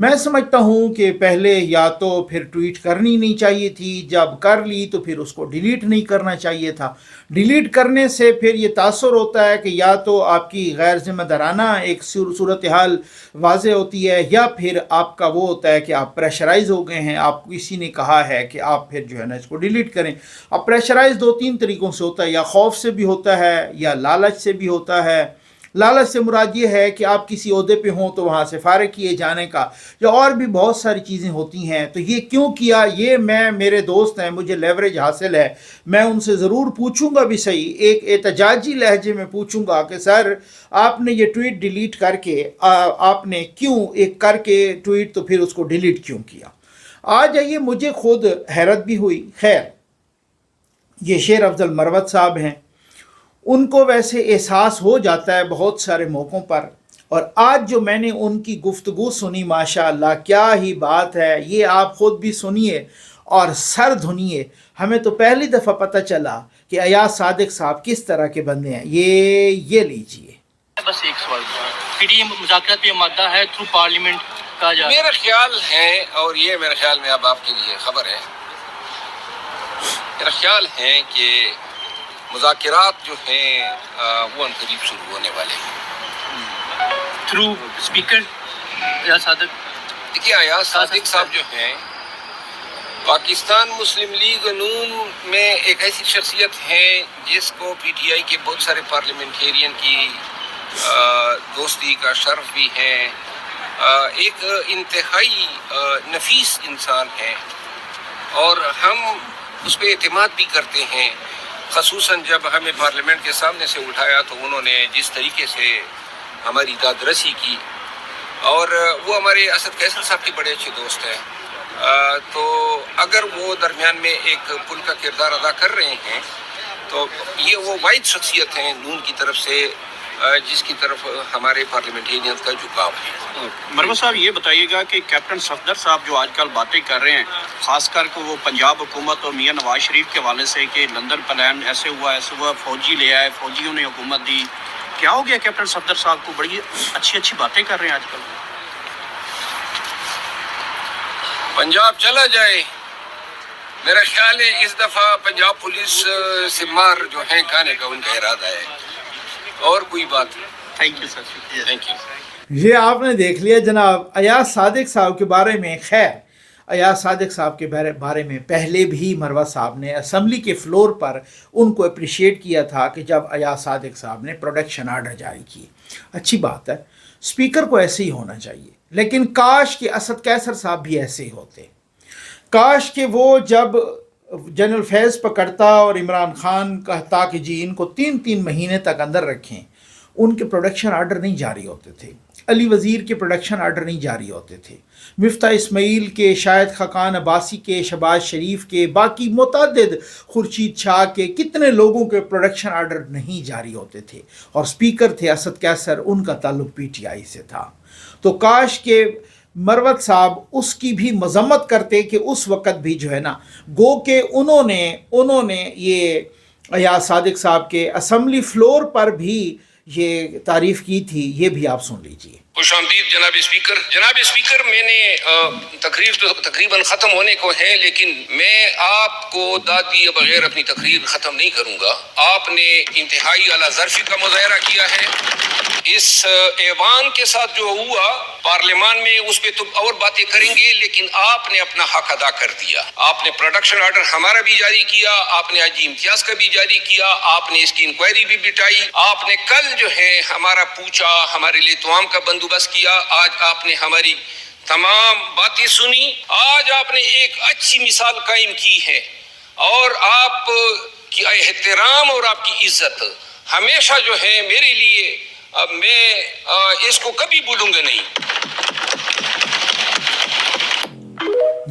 میں سمجھتا ہوں کہ پہلے یا تو پھر ٹویٹ کرنی نہیں چاہیے تھی، جب کر لی تو پھر اس کو ڈیلیٹ نہیں کرنا چاہیے تھا۔ ڈیلیٹ کرنے سے پھر یہ تاثر ہوتا ہے کہ یا تو آپ کی غیر ذمہ دارانہ ایک صورتحال واضح ہوتی ہے، یا پھر آپ کا وہ ہوتا ہے کہ آپ پریشرائز ہو گئے ہیں، آپ کو کسی نے کہا ہے کہ آپ پھر جو ہے نا اس کو ڈیلیٹ کریں۔ اب پریشرائز دو تین طریقوں سے ہوتا ہے، یا خوف سے بھی ہوتا ہے یا لالچ سے بھی ہوتا ہے۔ لالچ سے مراد یہ ہے کہ آپ کسی عہدے پہ ہوں تو وہاں سے فارغ کیے جانے کا، یا اور بھی بہت ساری چیزیں ہوتی ہیں۔ تو یہ کیوں کیا، یہ میرے دوست ہیں، مجھے لیوریج حاصل ہے، میں ان سے ضرور پوچھوں گا بھی صحیح، ایک احتجاجی لہجے میں پوچھوں گا کہ سر آپ نے یہ ٹویٹ ڈیلیٹ کر کے آپ نے کیوں ایک کر کے ٹویٹ تو پھر اس کو ڈیلیٹ کیوں کیا۔ آج جائیے، مجھے خود حیرت بھی ہوئی۔ خیر، یہ شیر افضل مروت صاحب ہیں، ان کو ویسے احساس ہو جاتا ہے بہت سارے موقعوں پر، اور آج جو میں نے ان کی گفتگو سنی، ماشاءاللہ کیا ہی بات ہے، یہ آپ خود بھی سنیے اور سر دھنیے۔ ہمیں تو پہلی دفعہ پتہ چلا کہ ایاز صادق صاحب کس طرح کے بندے ہیں۔ یہ لیجئے۔ بس ایک سوال، پی ڈی ایم مذاکرات پہ مادہ ہے تھرو پارلیمنٹ کہا جا رہا ہے، میرا خیال ہے، اور یہ میرے خیال میں اب آپ کے لیے خبر ہے، میرا خیال ہے کہ مذاکرات جو ہیں وہ ان قریب شروع ہونے والے ہیں تھرو اسپیکر ایاز صادق۔ دیکھیے، ایاز صادق صاحب جو ہیں پاکستان مسلم لیگ نون میں ایک ایسی شخصیت ہیں جس کو پی ٹی آئی کے بہت سارے پارلیمنٹیرین کی دوستی کا شرف بھی ہے، ایک انتہائی نفیس انسان ہے، اور ہم اس پہ اعتماد بھی کرتے ہیں، خصوصاً جب ہمیں پارلیمنٹ کے سامنے سے اٹھایا تو انہوں نے جس طریقے سے ہماری داد رسی کی، اور وہ ہمارے اسد قیصر صاحب کے بڑے اچھے دوست ہیں، تو اگر وہ درمیان میں ایک پل کا کردار ادا کر رہے ہیں تو یہ وہ واحد شخصیت ہیں نون کی طرف سے جس کی طرف ہمارے پارلیمنٹیرین کا جھکاؤ ہے۔ مروت صاحب، یہ بتائیے گا کہ کیپٹن صفدر صاحب جو آج کل باتیں کر رہے ہیں، خاص کر کے وہ پنجاب حکومت اور میاں نواز شریف کے حوالے سے کہ لندن پلان ایسے ہوا، فوجی لے آئے، فوجیوں نے حکومت دی، کیا ہو گیا کیپٹن صفدر صاحب کو؟ بڑی اچھی باتیں کر رہے ہیں آج کل۔ پنجاب چلا جائے، میرا خیال ہے اس دفعہ پنجاب پولیس سے مار جو ہیں کھانے کا ان کا ارادہ ہے، اور کوئی بات نہیں۔ تھینک یو سر، شکریہ، تھینک یو۔ یہ آپ نے دیکھ لیا جناب ایاز صادق صاحب کے بارے میں۔ خیر، ایاز صادق صاحب کے بارے میں پہلے بھی مروت صاحب نے اسمبلی کے فلور پر ان کو اپریشیٹ کیا تھا کہ جب ایاز صادق صاحب نے پروڈکشن آرڈر جاری کیے۔ اچھی بات ہے، اسپیکر کو ایسے ہی ہونا چاہیے، لیکن کاش کہ اسد قیصر صاحب بھی ایسے ہی ہوتے۔ کاش کہ وہ جب جنرل فیض پکڑتا اور عمران خان کہتا کہ جی ان کو 3 مہینے تک اندر رکھیں، ان کے پروڈکشن آرڈر نہیں جاری ہوتے تھے، علی وزیر کے پروڈکشن آرڈر نہیں جاری ہوتے تھے، مفتاح اسماعیل کے، شاہد خاقان عباسی کے، شہباز شریف کے، باقی متعدد خورشید شاہ کے، کتنے لوگوں کے پروڈکشن آرڈر نہیں جاری ہوتے تھے، اور اسپیکر تھے اسد قیصر، ان کا تعلق پی ٹی آئی سے تھا۔ تو کاش کہ مروت صاحب اس کی بھی مذمت کرتے کہ اس وقت بھی جو ہے نا، گو کہ انہوں نے یہ ایاز صادق صاحب کے اسمبلی فلور پر بھی یہ تعریف کی تھی۔ یہ بھی آپ سن لیجئے۔ خوش آمدید جناب اسپیکر۔ جناب اسپیکر، میں نے تقریر تو تقریباً ختم ہونے کو ہے، لیکن میں آپ کو داد دیے بغیر اپنی تقریر ختم نہیں کروں گا۔ آپ نے انتہائی اعلیٰ ظرفی کا مظاہرہ کیا ہے۔ اس ایوان کے ساتھ جو ہوا پارلیمان میں، اس پہ تو اور باتیں کریں گے، لیکن آپ نے اپنا حق ادا کر دیا۔ آپ نے پروڈکشن آرڈر ہمارا بھی جاری کیا، آپ نے آج امتیاز کا بھی جاری کیا، آپ نے اس کی انکوائری بھی بٹائی، آپ نے کل جو ہے ہمارا پوچھا، ہمارے لیے توام کا بندوبست کیا، آج آپ نے ہماری تمام باتیں سنی، آج آپ نے ایک اچھی مثال قائم کی ہے، اور آپ کی احترام اور آپ کی عزت ہمیشہ جو ہے میرے لیے، میں اس کو کبھی بھولوں گا نہیں۔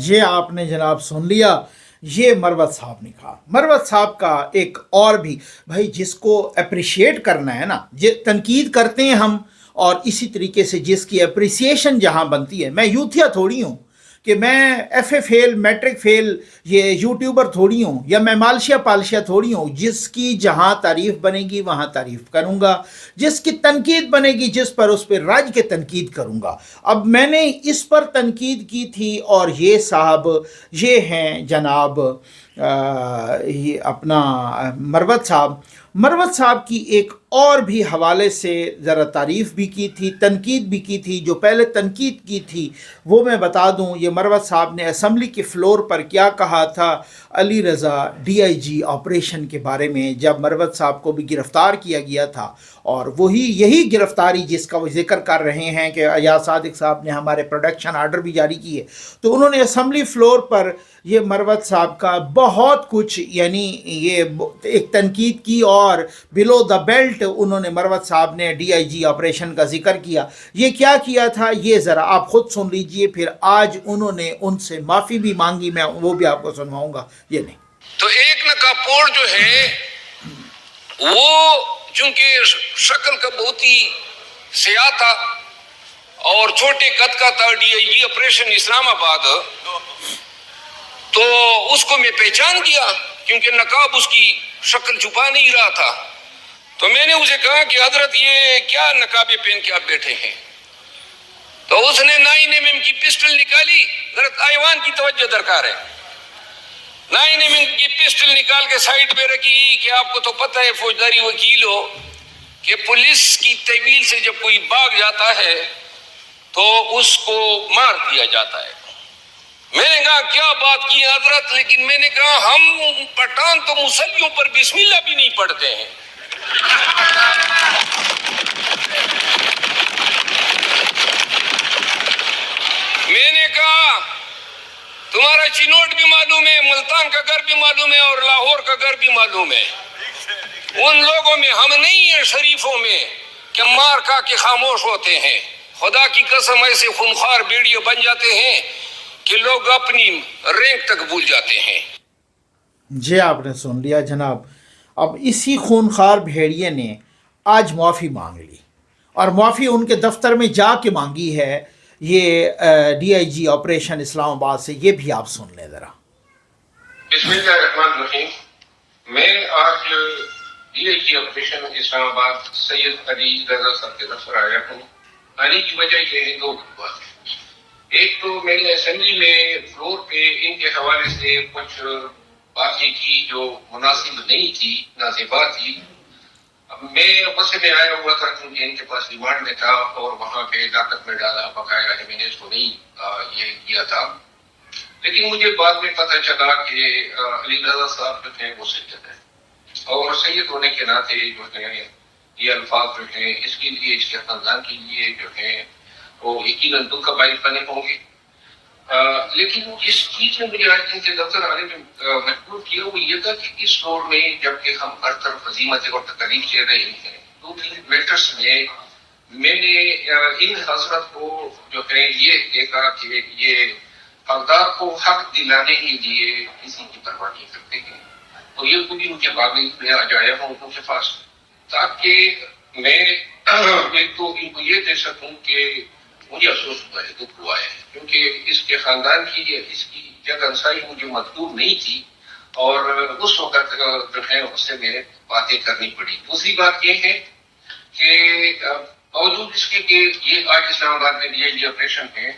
یہ آپ نے جناب سن لیا، یہ مروت صاحب نے کہا۔ مروت صاحب کا ایک اور بھی بھائی، جس کو اپریشیٹ کرنا ہے نا، تنقید کرتے ہیں ہم، اور اسی طریقے سے جس کی اپریسیشن جہاں بنتی ہے، میں یوتھیا تھوڑی ہوں کہ میں ایف اے فیل میٹرک فیل یہ یوٹیوبر تھوڑی ہوں یا میں مالشیا پالشیا تھوڑی ہوں. جس کی جہاں تعریف بنے گی وہاں تعریف کروں گا, جس کی تنقید بنے گی جس پر اس پہ راج کے تنقید کروں گا. اب میں نے اس پر تنقید کی تھی اور یہ صاحب یہ ہیں جناب یہ اپنا مروت صاحب کی ایک اور بھی حوالے سے ذرا تعریف بھی کی تھی, تنقید بھی کی تھی. جو پہلے تنقید کی تھی وہ میں بتا دوں. یہ مروت صاحب نے اسمبلی کے فلور پر کیا کہا تھا Ali Raza D I G operation کے بارے میں, جب مروت صاحب کو بھی گرفتار کیا گیا تھا. اور یہی گرفتاری جس کا وہ ذکر کر رہے ہیں کہ ایاز صادق صاحب نے ہمارے پروڈکشن آرڈر بھی جاری کیے, تو انہوں نے اسمبلی فلور پر یہ مروت صاحب کا بہت کچھ یعنی یہ ایک تنقید کی, اور بلو دا بیلٹ انہوں نے مروت صاحب نے ڈی آئی جی آپریشن کا ذکر کیا. یہ کیا کیا تھا یہ ذرا آپ خود سن لیجئے. پھر آج انہوں نے ان سے معافی بھی مانگی, میں وہ بھی آپ کو سنواؤں گا. یہ نہیں تو ایک نقاپور جو ہے وہ چونکہ شکل کا بہت ہی سیاہ تھا اور چھوٹے قد کا تھا, ڈی آئی جی آپریشن اسلام آباد, تو اس کو میں پہچان گیا کیونکہ نقاب اس کی شکل چھپا نہیں رہا تھا. تو میں نے اسے کہا کہ حضرت یہ کیا نقابیں پہن کے آپ بیٹھے ہیں؟ تو اس نے 9mm کی پسٹل نکالی. حضرت ایوان کی توجہ درکار ہے. 9mm کی پسٹل نکال کے سائڈ پہ رکھی کہ آپ کو تو پتہ ہے فوجداری وکیل ہو کہ پولیس کی تحویل سے جب کوئی بھاگ جاتا ہے تو اس کو مار دیا جاتا ہے. میں نے کہا کیا بات کی حضرت, لیکن میں نے کہا ہم پٹھان تو مسلیوں پر بسم اللہ بھی نہیں پڑھتے ہیں. میں نے کہا تمہارا چنوٹ بھی معلوم ہے, ملتان کا گھر بھی معلوم ہے اور لاہور کا گھر بھی معلوم ہے. ان لوگوں میں ہم نہیں ہیں شریفوں میں کہ مار کھا کے خاموش ہوتے ہیں. خدا کی قسم ایسے خونخوار بیڑیے بن جاتے ہیں کہ لوگ اپنی رینک تک بھول جاتے ہیں. جی آپ نے سن لیا جناب. اب اسی خونخوار بھیڑیے نے آج معافی مانگ لی, اور معافی ان کے دفتر میں جا کے مانگی ہے یہ ڈی آئی جی آپریشن اسلام آباد سے. یہ بھی آپ سن لیں ذرا. بسم اللہ الرحمن الرحیم. میں آج ڈی آئی جی آپریشن اسلام آباد سید علی رضا صاحب کے دفتر آیا ہوں. آنے کی وجہ یہ ہے دو بات. ایک تو میں نے اسمبلی میں فلور پہ ان کے حوالے سے کچھ باتیں کی جو مناسب نہیں تھی, نازیبا تھی. میں غصے میں آیا ہوا تھا کیونکہ ان کے پاس ریمانڈ میں تھا اور وہاں پہ ہلاکت میں ڈالا بقایا ہے, میں نے اس کو نہیں یہ کیا تھا. لیکن مجھے بعد میں پتہ چلا کہ علی رضا صاحب جو ہیں وہ سید ہیں, اور سید ہونے کے ناطے جو ہیں یہ الفاظ جو ہیں اس کے لیے, اس کے خاندان کے لیے جو ہیں وہ یقیناً دکھ کا باعث بنے ہوں گے. لیکن اس چیز نے مجھے آج ان کے دفتر آنے میں مجبور کیا وہ یہ تھا کہ اس دور میں جب کہ ہم ہر طرف عظیمت اور تکلیف لے رہے ہیں, 2-3 میٹرس میں نے ان حضرت کو جو ہے یہ دیکھا کہ یہ اقدار کو حق دلانے کے لیے کسی کی پرواہ نہیں کرتے ہیں. اور یہ خود ان کے باغی میں آ جایا ہوں ان کے پاس تاکہ میں ایک تو ان کو یہ دے سکوں کہ مجھے افسوس ہوا ہے, دکھ ہوا ہے, کیونکہ اس کے خاندان کی اس کی جگ انصاری مجھے مطلوب نہیں تھی اور اس وقت جو ہے اس سے میں باتیں کرنی پڑی. دوسری بات یہ ہے کہ باوجود اس کے کہ یہ آج اسلام آباد میں ڈی آئی جی آپریشن ہے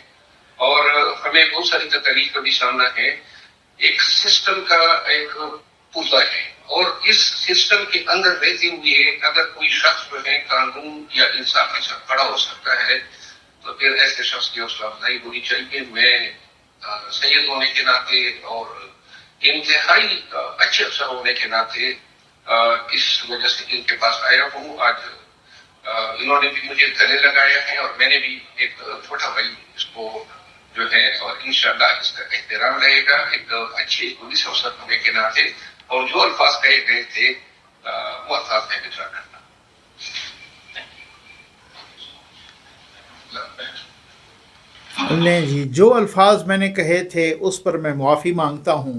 اور ہمیں بہت ساری تکلیف کا بھی سامنا ہے, ایک سسٹم کا ایک پرزہ ہے, اور اس سسٹم کے اندر رہتے ہوئے اگر کوئی شخص جو ہے قانون یا انصاف کے ساتھ کھڑا ہو سکتا ہے تو پھر ایسے شخص کی حوصلہ افزائی ہونی چاہیے. میں سید ہونے کے ناطے اور انتہائی اچھے افسر ہونے کے ناطے اس وجہ سے ان کے پاس آیا ہوں. آج انہوں نے بھی مجھے گلے لگایا ہے اور میں نے بھی ایک چھوٹا بھائی اس کو جو ہے, اور انشاءاللہ اس کا احترام رہے گا ایک اچھے پولیس افسر ہونے کے ناطے. اور جو الفاظ کہے گئے تھے وہ الفاظ میں گزارا کرنا. نہیں جی, جو الفاظ میں نے کہے تھے اس پر میں معافی مانگتا ہوں,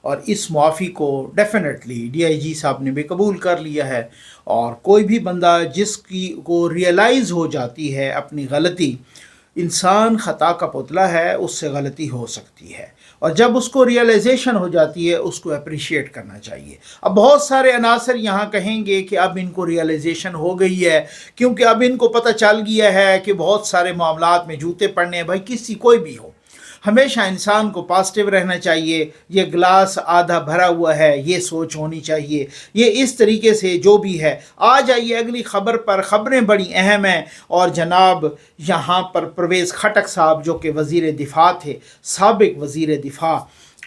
اور اس معافی کو ڈیفینیٹلی ڈی آئی جی صاحب نے بھی قبول کر لیا ہے. اور کوئی بھی بندہ جس کی کو ریئلائز ہو جاتی ہے اپنی غلطی, انسان خطا کا پتلا ہے، اس سے غلطی ہو سکتی ہے، اور جب اس کو ریئلائزیشن ہو جاتی ہے اس کو اپریشیٹ کرنا چاہیے۔ اب بہت سارے عناصر یہاں کہیں گے کہ اب ان کو ریئلائزیشن ہو گئی ہے، کیونکہ اب ان کو پتہ چل گیا ہے کہ بہت سارے معاملات میں جوتے پڑنے ہیں۔ بھائی کوئی بھی ہو، ہمیشہ انسان کو پازیٹیو رہنا چاہیے، یہ گلاس آدھا بھرا ہوا ہے، یہ سوچ ہونی چاہیے، یہ اس طریقے سے جو بھی ہے۔ آ جائیے اگلی خبر پر۔ خبریں بڑی اہم ہیں، اور جناب یہاں پر پرویز خٹک صاحب جو کہ وزیر دفاع تھے، سابق وزیر دفاع،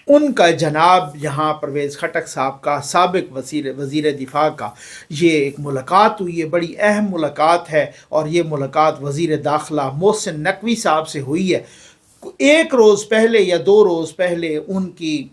ان کا جناب یہاں پرویز خٹک صاحب کا سابق وزیر دفاع کا یہ ایک ملاقات ہوئی ہے، بڑی اہم ملاقات ہے، اور یہ ملاقات وزیر داخلہ محسن نقوی صاحب سے ہوئی ہے۔ ایک روز پہلے یا 2 روز پہلے ان کی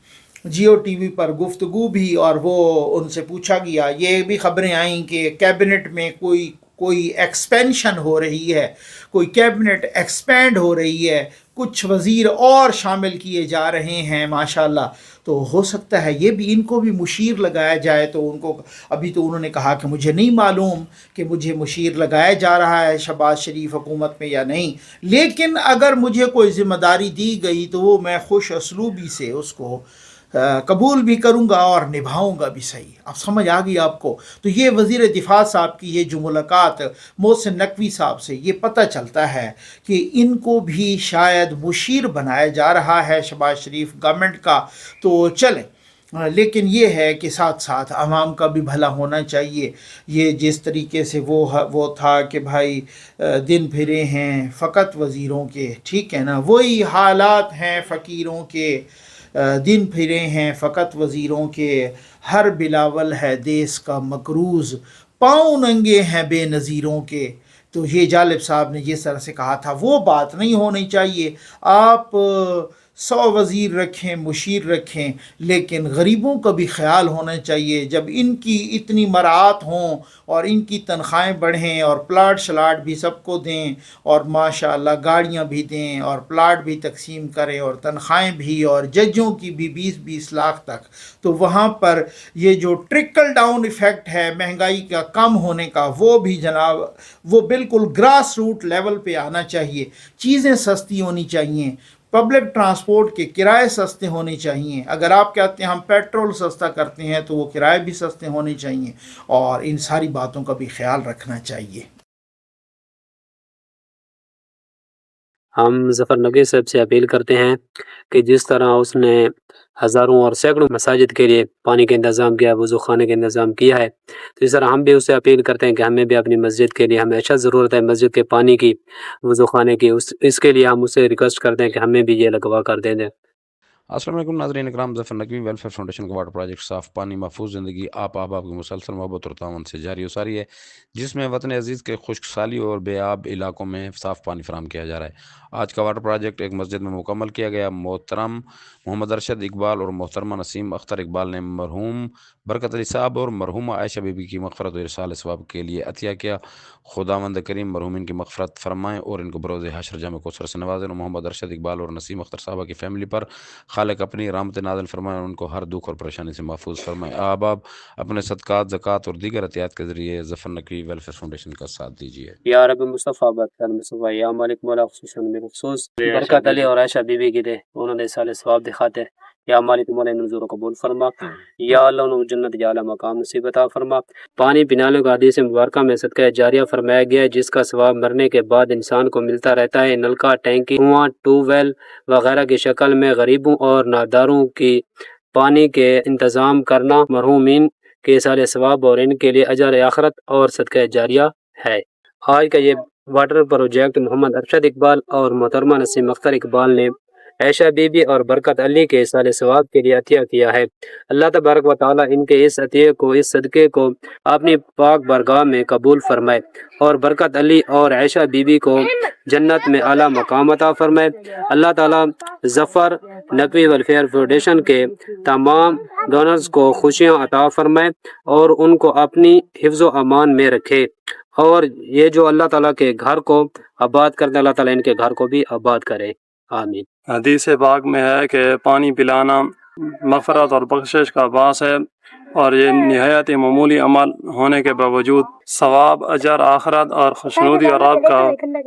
جیو ٹی وی پر گفتگو بھی، اور وہ ان سے پوچھا گیا، یہ بھی خبریں آئیں کہ کیبنٹ میں کوئی ایکسپینشن ہو رہی ہے، کوئی کیبنٹ ایکسپینڈ ہو رہی ہے، کچھ وزیر اور شامل کیے جا رہے ہیں ماشاءاللہ۔ تو ہو سکتا ہے یہ بھی ان کو بھی مشیر لگایا جائے، تو ان کو ابھی تو انہوں نے کہا کہ مجھے نہیں معلوم کہ مجھے مشیر لگایا جا رہا ہے شہباز شریف حکومت میں یا نہیں، لیکن اگر مجھے کوئی ذمہ داری دی گئی تو وہ میں خوش اسلوبی سے اس کو قبول بھی کروں گا اور نبھاؤں گا بھی صحیح۔ اب سمجھ آ گئی آپ کو؟ تو یہ وزیر دفاع صاحب کی یہ جو ملاقات محسن نقوی صاحب سے، یہ پتہ چلتا ہے کہ ان کو بھی شاید مشیر بنایا جا رہا ہے شہباز شریف گورنمنٹ کا۔ تو چلیں، لیکن یہ ہے کہ ساتھ ساتھ عوام کا بھی بھلا ہونا چاہیے۔ یہ جس طریقے سے وہ تھا کہ بھائی دن پھرے ہیں فقط وزیروں کے، ٹھیک ہے نا، وہی حالات ہیں فقیروں کے، دن پھرے ہیں فقط وزیروں کے، ہر بلاول ہے دیس کا مکروز، پاؤں ننگے ہیں بے نظیروں کے۔ تو یہ جالب صاحب نے جس طرح سے کہا تھا وہ بات نہیں ہونی چاہیے۔ آپ 100 وزیر رکھیں، مشیر رکھیں، لیکن غریبوں کا بھی خیال ہونا چاہیے۔ جب ان کی اتنی مراعات ہوں اور ان کی تنخواہیں بڑھیں اور پلاٹ شلاٹ بھی سب کو دیں، اور ماشاءاللہ گاڑیاں بھی دیں اور پلاٹ بھی تقسیم کریں اور تنخواہیں بھی، اور ججوں کی بھی 20-20 لاکھ تک، تو وہاں پر یہ جو ٹرکل ڈاؤن ایفیکٹ ہے مہنگائی کا کم ہونے کا، وہ بھی جناب وہ بالکل گراس روٹ لیول پہ آنا چاہیے۔ چیزیں سستی ہونی چاہیے، پبلک ٹرانسپورٹ کے کرائے سستے ہونے چاہیے۔ اگر آپ کہتے ہیں ہم پیٹرول سستا کرتے ہیں تو وہ کرائے بھی سستے ہونے چاہیے، اور ان ساری باتوں کا بھی خیال رکھنا چاہیے۔ ہم ظفر نقوی صاحب سے اپیل کرتے ہیں کہ جس طرح اس نے ہزاروں اور سینکڑوں مساجد کے لیے پانی کا انتظام کیا، وضو خانے کا انتظام کیا ہے، تو اس طرح ہم بھی اس سے اپیل کرتے ہیں کہ ہمیں بھی اپنی مسجد کے لیے، ہمیں اچھا ضرورت ہے مسجد کے پانی کی، وضو خانے کی، اس کے لیے ہم اسے ریکویسٹ کرتے ہیں کہ ہمیں بھی یہ لگوا کر دیں دیں۔ السلام علیکم ناظرین اکرام، ظفر نقوی ویلفیئر فاؤنڈیشن کا واٹر پروجیکٹ صاف پانی محفوظ زندگی آپ احباب کی مسلسل محبت اور تعاون سے جاری و ساری ہے، جس میں وطن عزیز کے خشک سالی اور بے آب علاقوں میں صاف پانی فراہم کیا جا رہا ہے۔ آج کا واٹر پروجیکٹ ایک مسجد میں مکمل کیا گیا۔ محترم محمد ارشد اقبال اور محترمہ نسیم اختر اقبال نے مرحوم برکت علی صاحب اور مرحومہ عائشہ بی بی کی مغفرت و ارسال ثواب کے لیے عطیہ کیا۔ خداوند کریم مرحومین کی مغفرت فرمائیں اور ان کو بروز حشر جامع کوثر سے نوازیں، اور محمد ارشد اقبال اور نسیم اختر صاحبہ کی فیملی پر خالق اپنی رحمت نازل فرمائیں اور ان کو ہر دکھ اور پریشانی سے محفوظ فرمائیں۔ احباب اپنے صدقات، زکوٰۃ اور دیگر عطیات کے ذریعے ظفر نقوی ویلفیئر فاؤنڈیشن کا ساتھ دیجیے۔ یا رب مصطفیٰ برکت مصطفیٰ، یا مالک مولا خصوصاً بالخصوص برکت علی اور عائشہ بی بی کی دے، انہوں نے سال ثواب دکھاتے، یا مالک مولا نظور و قبول فرما، یا اللہ انہوں جنت یا اعلیٰ مقام نصیب عطا فرما۔ پانی پینے کا حدیث مبارکہ میں صدقہ جاریہ فرمایا گیا ہے، جس کا ثواب مرنے کے بعد انسان کو ملتا رہتا ہے۔ نلکا، ٹینکی، کنواں، ٹیوب ویل وغیرہ کی شکل میں غریبوں اور ناداروں کی پانی کے انتظام کرنا مرحومین کے سال ثواب اور ان کے لیے اجر آخرت اور صدقہ جاریہ ہے۔ آج کا یہ واٹر پروجیکٹ محمد ارشد اقبال اور محترمہ نسیم اختر اقبال نے عائشہ بی بی اور برکت علی کے سال ثواب کے لیے عطیہ کیا ہے۔ اللہ تبارک و تعالیٰ ان کے اس عطیے کو، اس صدقے کو اپنی پاک بارگاہ میں قبول فرمائے، اور برکت علی اور عائشہ بی بی کو جنت میں اعلیٰ مقام عطا فرمائے۔ اللہ تعالیٰ ظفر نقوی ویلفیئر فاؤنڈیشن کے تمام ڈونرز کو خوشیاں عطا فرمائے اور ان کو اپنی حفظ و امان میں رکھے، اور یہ جو اللہ تعالیٰ کے گھر کو آباد کرتے، اللہ تعالیٰ ان کے گھر کو بھی آباد کرے، آمین۔ حدیث پاک میں ہے کہ پانی پلانا مغفرت اور بخشش کا باعث ہے۔ اور یہ نہایت معمولی عمل ہونے کے باوجود ثواب، اجر آخرت اور خوشنودی اور آپ کا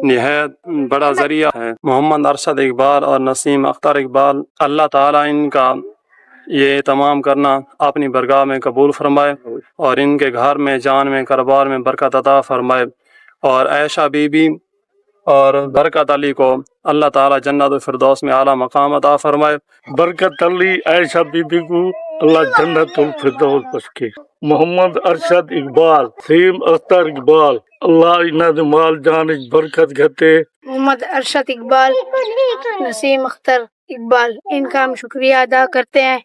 نہایت بڑا ذریعہ ہے۔ محمد ارشد اقبال اور نسیم اختر اقبال، اللہ تعالیٰ ان کا یہ تمام کرنا اپنی برگاہ میں قبول فرمائے اور ان کے گھر میں، جان میں، کاروبار میں برکت عطا فرمائے، اور عائشہ بی بی اور برکت علی کو اللہ تعالیٰ جنت الفردوس میں اعلیٰ مقام عطا فرمائے۔ برکت علی عائشہ بی بی کو اللہ جنت الفردوس بخشے۔ محمد ارشد اقبال، نسیم اختر اقبال، اللہ انہاں دے مال جان وچ برکت گھتے۔ محمد ارشد اقبال، نسیم اختر اقبال، ان کا ہم شکریہ ادا کرتے ہیں۔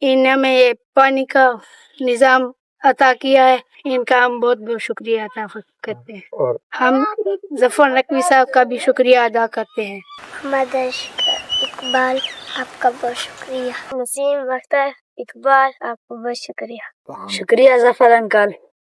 ان نے ہمیں یہ پانی کا نظام عطا کیا ہے، ان کا ہم بہت بہت شکریہ ادا کرتے ہیں۔ ہم ظفر نقوی صاحب کا بھی شکریہ ادا کرتے ہیں۔ محمد ارشد اقبال، آپ کا بہت شکریہ۔ نسیم اختر اقبال، آپ کو بہت شکریہ۔ شکریہ ظفر انکل۔